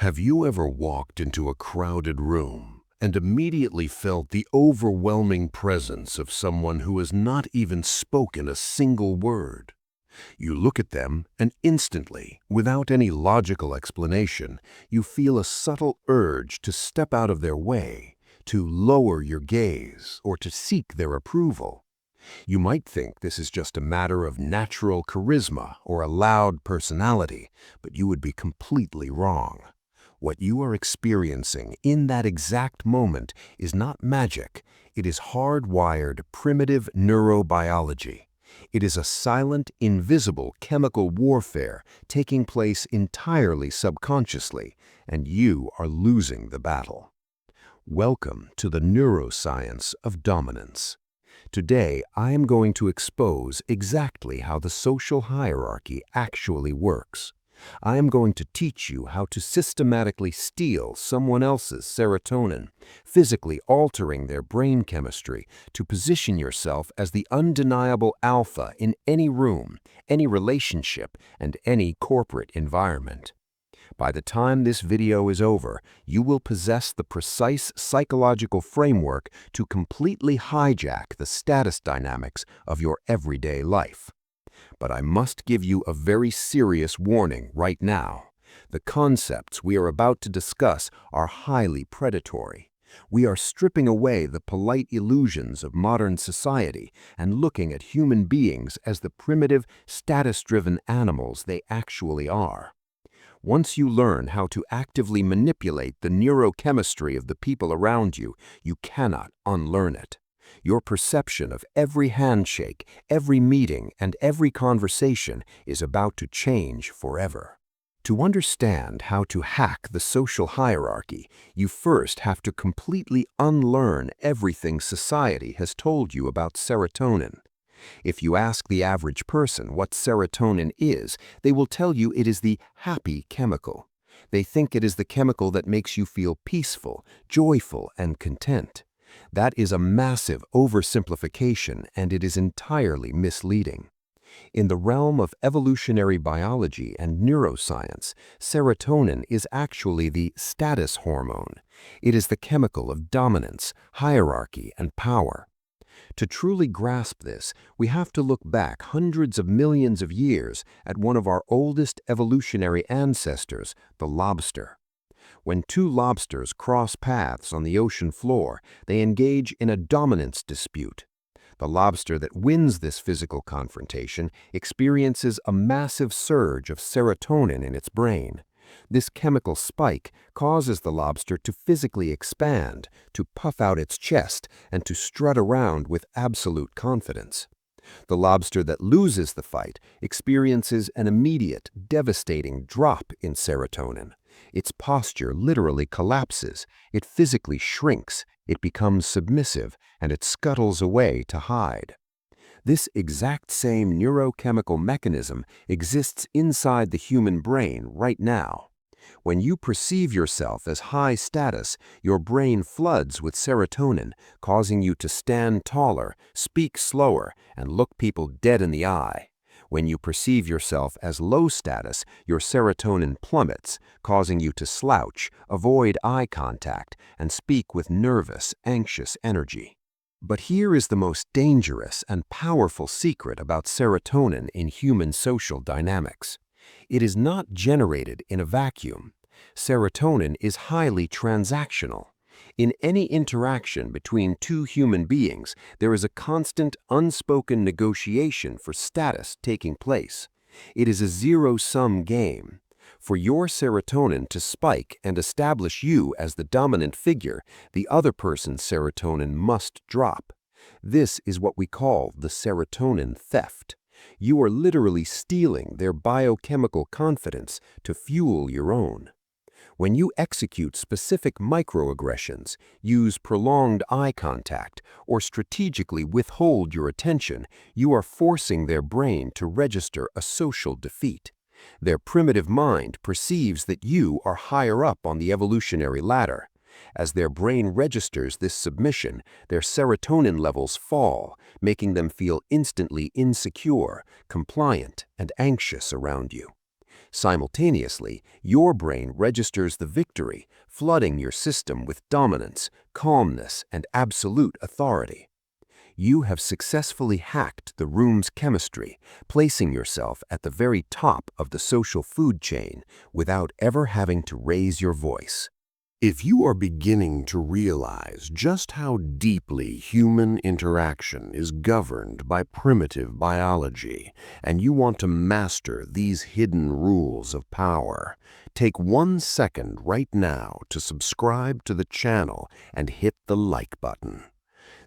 Have you ever walked into a crowded room and immediately felt the overwhelming presence of someone who has not even spoken a single word? You look at them and instantly, without any logical explanation, you feel a subtle urge to step out of their way, to lower your gaze, or to seek their approval. You might think this is just a matter of natural charisma or a loud personality, but you would be completely wrong. What you are experiencing in that exact moment is not magic. It is hardwired, primitive neurobiology. It is a silent, invisible chemical warfare taking place entirely subconsciously, and you are losing the battle. Welcome to the neuroscience of dominance. Today, I am going to expose exactly how the social hierarchy actually works. I am going to teach you how to systematically steal someone else's serotonin, physically altering their brain chemistry to position yourself as the undeniable alpha in any room, any relationship, and any corporate environment. By the time this video is over, you will possess the precise psychological framework to completely hijack the status dynamics of your everyday life. But I must give you a very serious warning right now. The concepts we are about to discuss are highly predatory. We are stripping away the polite illusions of modern society and looking at human beings as the primitive, status-driven animals they actually are. Once you learn how to actively manipulate the neurochemistry of the people around you, you cannot unlearn it. Your perception of every handshake, every meeting, and every conversation is about to change forever. To understand how to hack the social hierarchy, you first have to completely unlearn everything society has told you about serotonin. If you ask the average person what serotonin is, they will tell you it is the happy chemical. They think it is the chemical that makes you feel peaceful, joyful, and content. That is a massive oversimplification, and it is entirely misleading. In the realm of evolutionary biology and neuroscience, serotonin is actually the status hormone. It is the chemical of dominance, hierarchy, and power. To truly grasp this, we have to look back hundreds of millions of years at one of our oldest evolutionary ancestors, the lobster. When two lobsters cross paths on the ocean floor, they engage in a dominance dispute. The lobster that wins this physical confrontation experiences a massive surge of serotonin in its brain. This chemical spike causes the lobster to physically expand, to puff out its chest, and to strut around with absolute confidence. The lobster that loses the fight experiences an immediate, devastating drop in serotonin. Its posture literally collapses, it physically shrinks, it becomes submissive, and it scuttles away to hide. This exact same neurochemical mechanism exists inside the human brain right now. When you perceive yourself as high status, your brain floods with serotonin, causing you to stand taller, speak slower, and look people dead in the eye. When you perceive yourself as low status, your serotonin plummets, causing you to slouch, avoid eye contact, and speak with nervous, anxious energy. But here is the most dangerous and powerful secret about serotonin in human social dynamics. It is not generated in a vacuum. Serotonin is highly transactional. In any interaction between two human beings, there is a constant, unspoken negotiation for status taking place. It is a zero-sum game. For your serotonin to spike and establish you as the dominant figure, the other person's serotonin must drop. This is what we call the serotonin theft. You are literally stealing their biochemical confidence to fuel your own. When you execute specific microaggressions, use prolonged eye contact, or strategically withhold your attention, you are forcing their brain to register a social defeat. Their primitive mind perceives that you are higher up on the evolutionary ladder. As their brain registers this submission, their serotonin levels fall, making them feel instantly insecure, compliant, and anxious around you. Simultaneously, your brain registers the victory, flooding your system with dominance, calmness, and absolute authority. You have successfully hacked the room's chemistry, placing yourself at the very top of the social food chain without ever having to raise your voice. If you are beginning to realize just how deeply human interaction is governed by primitive biology, and you want to master these hidden rules of power, take 1 second right now to subscribe to the channel and hit the like button.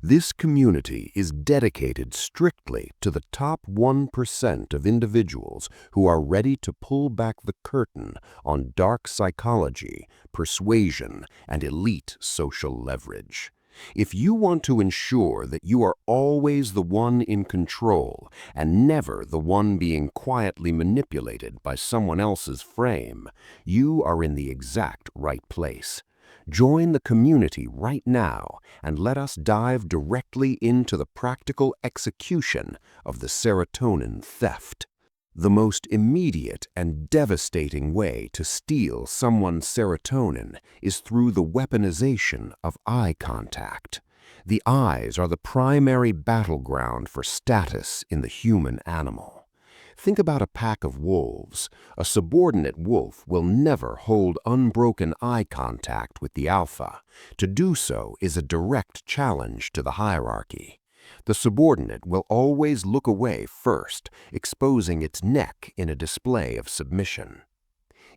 This community is dedicated strictly to the top 1% of individuals who are ready to pull back the curtain on dark psychology, persuasion, and elite social leverage. If you want to ensure that you are always the one in control and never the one being quietly manipulated by someone else's frame, you are in the exact right place. Join the community right now and let us dive directly into the practical execution of the serotonin theft. The most immediate and devastating way to steal someone's serotonin is through the weaponization of eye contact. The eyes are the primary battleground for status in the human animal. Think about a pack of wolves. A subordinate wolf will never hold unbroken eye contact with the alpha. To do so is a direct challenge to the hierarchy. The subordinate will always look away first, exposing its neck in a display of submission.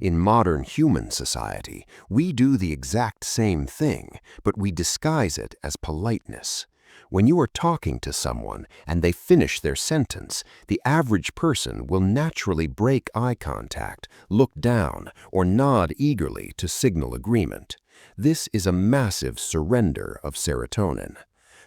In modern human society, we do the exact same thing, but we disguise it as politeness. When you are talking to someone and they finish their sentence, the average person will naturally break eye contact, look down, or nod eagerly to signal agreement. This is a massive surrender of serotonin.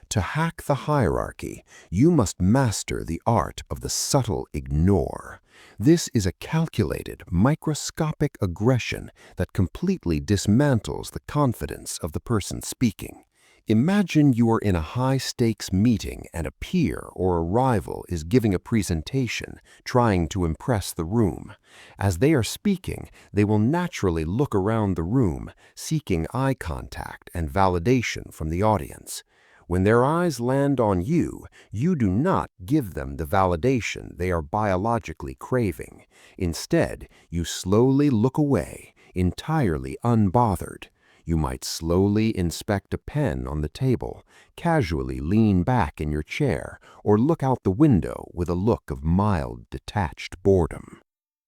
To hack the hierarchy, you must master the art of the subtle ignore. This is a calculated, microscopic aggression that completely dismantles the confidence of the person speaking. Imagine you are in a high-stakes meeting and a peer or a rival is giving a presentation, trying to impress the room. As they are speaking, they will naturally look around the room, seeking eye contact and validation from the audience. When their eyes land on you, you do not give them the validation they are biologically craving. Instead, you slowly look away, entirely unbothered. You might slowly inspect a pen on the table, casually lean back in your chair, or look out the window with a look of mild, detached boredom.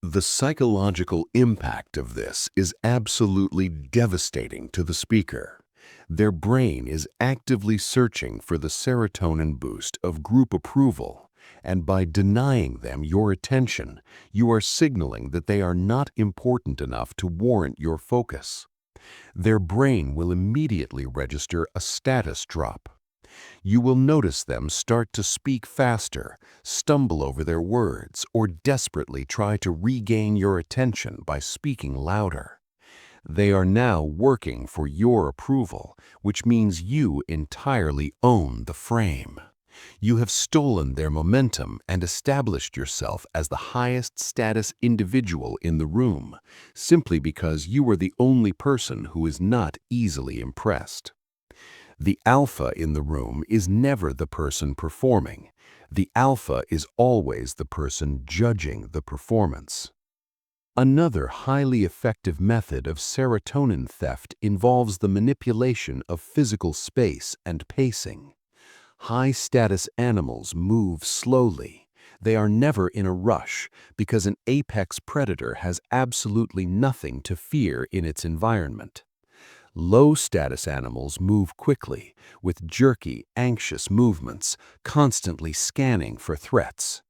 The psychological impact of this is absolutely devastating to the speaker. Their brain is actively searching for the serotonin boost of group approval, and by denying them your attention, you are signaling that they are not important enough to warrant your focus. Their brain will immediately register a status drop. You will notice them start to speak faster, stumble over their words, or desperately try to regain your attention by speaking louder. They are now working for your approval, which means you entirely own the frame. You have stolen their momentum and established yourself as the highest status individual in the room, simply because you are the only person who is not easily impressed. The alpha in the room is never the person performing. The alpha is always the person judging the performance. Another highly effective method of serotonin theft involves the manipulation of physical space and pacing. High-status animals move slowly. They are never in a rush because an apex predator has absolutely nothing to fear in its environment. Low-status animals move quickly, with jerky, anxious movements, constantly scanning for threats.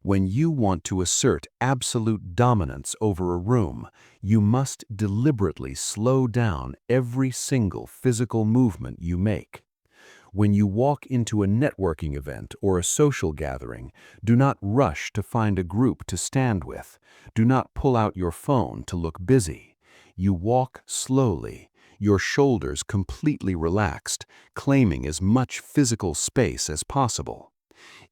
When you want to assert absolute dominance over a room, you must deliberately slow down every single physical movement you make. When you walk into a networking event or a social gathering, do not rush to find a group to stand with. Do not pull out your phone to look busy. You walk slowly, your shoulders completely relaxed, claiming as much physical space as possible.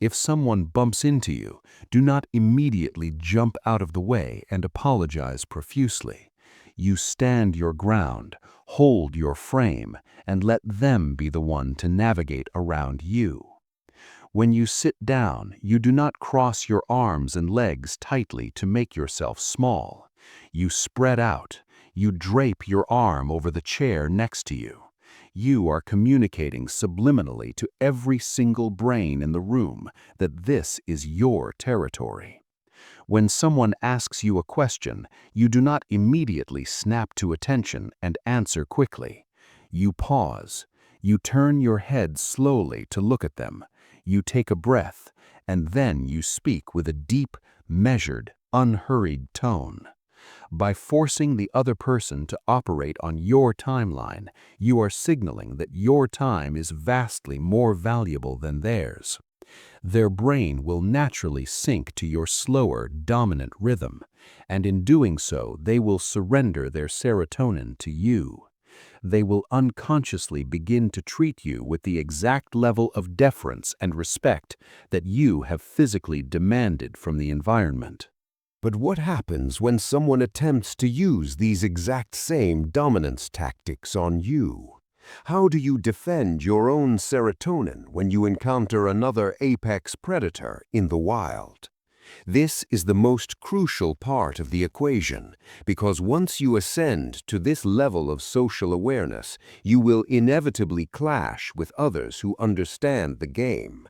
If someone bumps into you, do not immediately jump out of the way and apologize profusely. You stand your ground, hold your frame, and let them be the one to navigate around you. When you sit down, you do not cross your arms and legs tightly to make yourself small. You spread out. You drape your arm over the chair next to you. You are communicating subliminally to every single brain in the room that this is your territory. When someone asks you a question, you do not immediately snap to attention and answer quickly. You pause. You turn your head slowly to look at them. You take a breath, and then you speak with a deep, measured, unhurried tone. By forcing the other person to operate on your timeline, you are signaling that your time is vastly more valuable than theirs. Their brain will naturally sync to your slower, dominant rhythm, and in doing so, they will surrender their serotonin to you. They will unconsciously begin to treat you with the exact level of deference and respect that you have physically demanded from the environment. But what happens when someone attempts to use these exact same dominance tactics on you? How do you defend your own serotonin when you encounter another apex predator in the wild? This is the most crucial part of the equation, because once you ascend to this level of social awareness, you will inevitably clash with others who understand the game.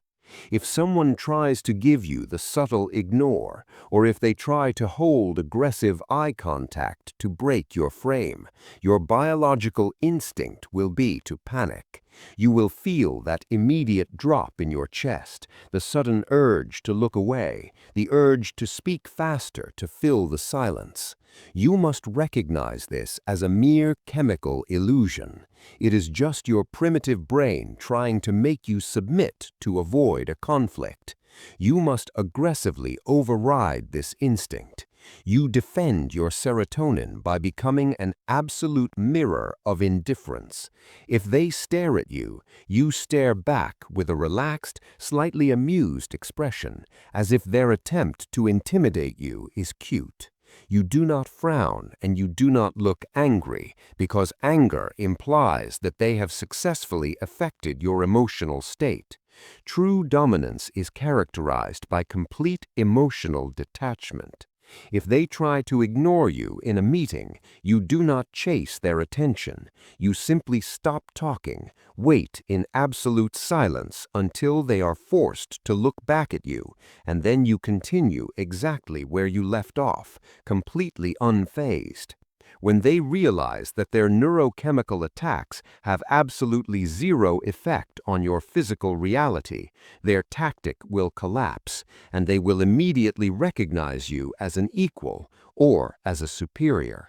If someone tries to give you the subtle ignore, or if they try to hold aggressive eye contact to break your frame, your biological instinct will be to panic. You will feel that immediate drop in your chest, the sudden urge to look away, the urge to speak faster to fill the silence. You must recognize this as a mere chemical illusion. It is just your primitive brain trying to make you submit to avoid a conflict. You must aggressively override this instinct. You defend your serotonin by becoming an absolute mirror of indifference. If they stare at you, you stare back with a relaxed, slightly amused expression, as if their attempt to intimidate you is cute. You do not frown and you do not look angry, because anger implies that they have successfully affected your emotional state. True dominance is characterized by complete emotional detachment. If they try to ignore you in a meeting, you do not chase their attention. You simply stop talking, wait in absolute silence until they are forced to look back at you, and then you continue exactly where you left off, completely unfazed. When they realize that their neurochemical attacks have absolutely zero effect on your physical reality, their tactic will collapse, and they will immediately recognize you as an equal or as a superior.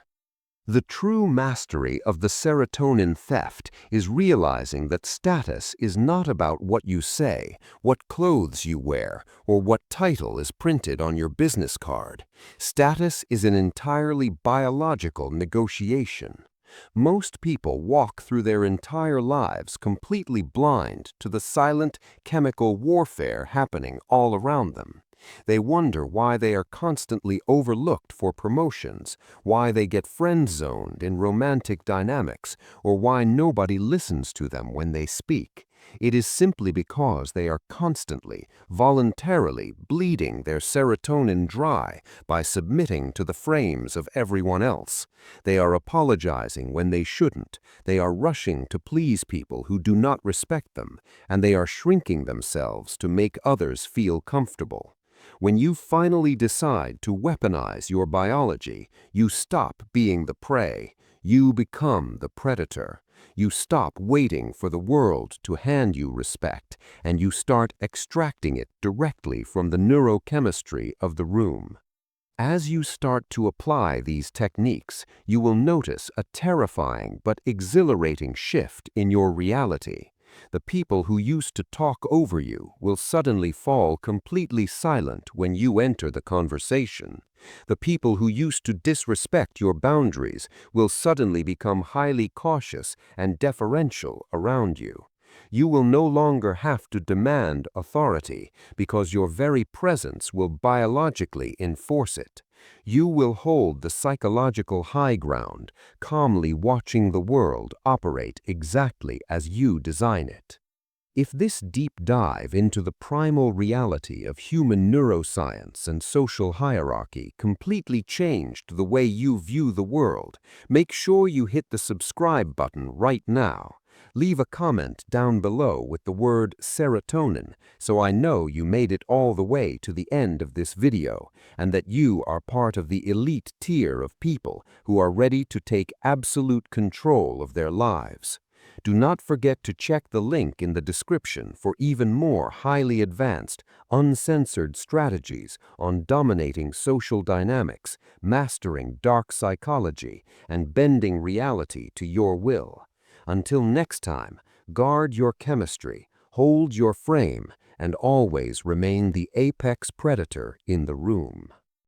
The true mastery of the serotonin theft is realizing that status is not about what you say, what clothes you wear, or what title is printed on your business card. Status is an entirely biological negotiation. Most people walk through their entire lives completely blind to the silent chemical warfare happening all around them. They wonder why they are constantly overlooked for promotions, why they get friend-zoned in romantic dynamics, or why nobody listens to them when they speak. It is simply because they are constantly, voluntarily bleeding their serotonin dry by submitting to the frames of everyone else. They are apologizing when they shouldn't. They are rushing to please people who do not respect them, and they are shrinking themselves to make others feel comfortable. When you finally decide to weaponize your biology, you stop being the prey. You become the predator. You stop waiting for the world to hand you respect, and you start extracting it directly from the neurochemistry of the room. As you start to apply these techniques, you will notice a terrifying but exhilarating shift in your reality. The people who used to talk over you will suddenly fall completely silent when you enter the conversation. The people who used to disrespect your boundaries will suddenly become highly cautious and deferential around you. You will no longer have to demand authority because your very presence will biologically enforce it. You will hold the psychological high ground, calmly watching the world operate exactly as you design it. If this deep dive into the primal reality of human neuroscience and social hierarchy completely changed the way you view the world, make sure you hit the subscribe button right now. Leave a comment down below with the word serotonin so I know you made it all the way to the end of this video and that you are part of the elite tier of people who are ready to take absolute control of their lives. Do not forget to check the link in the description for even more highly advanced, uncensored strategies on dominating social dynamics, mastering dark psychology, and bending reality to your will. Until next time, guard your chemistry, hold your frame, and always remain the apex predator in the room.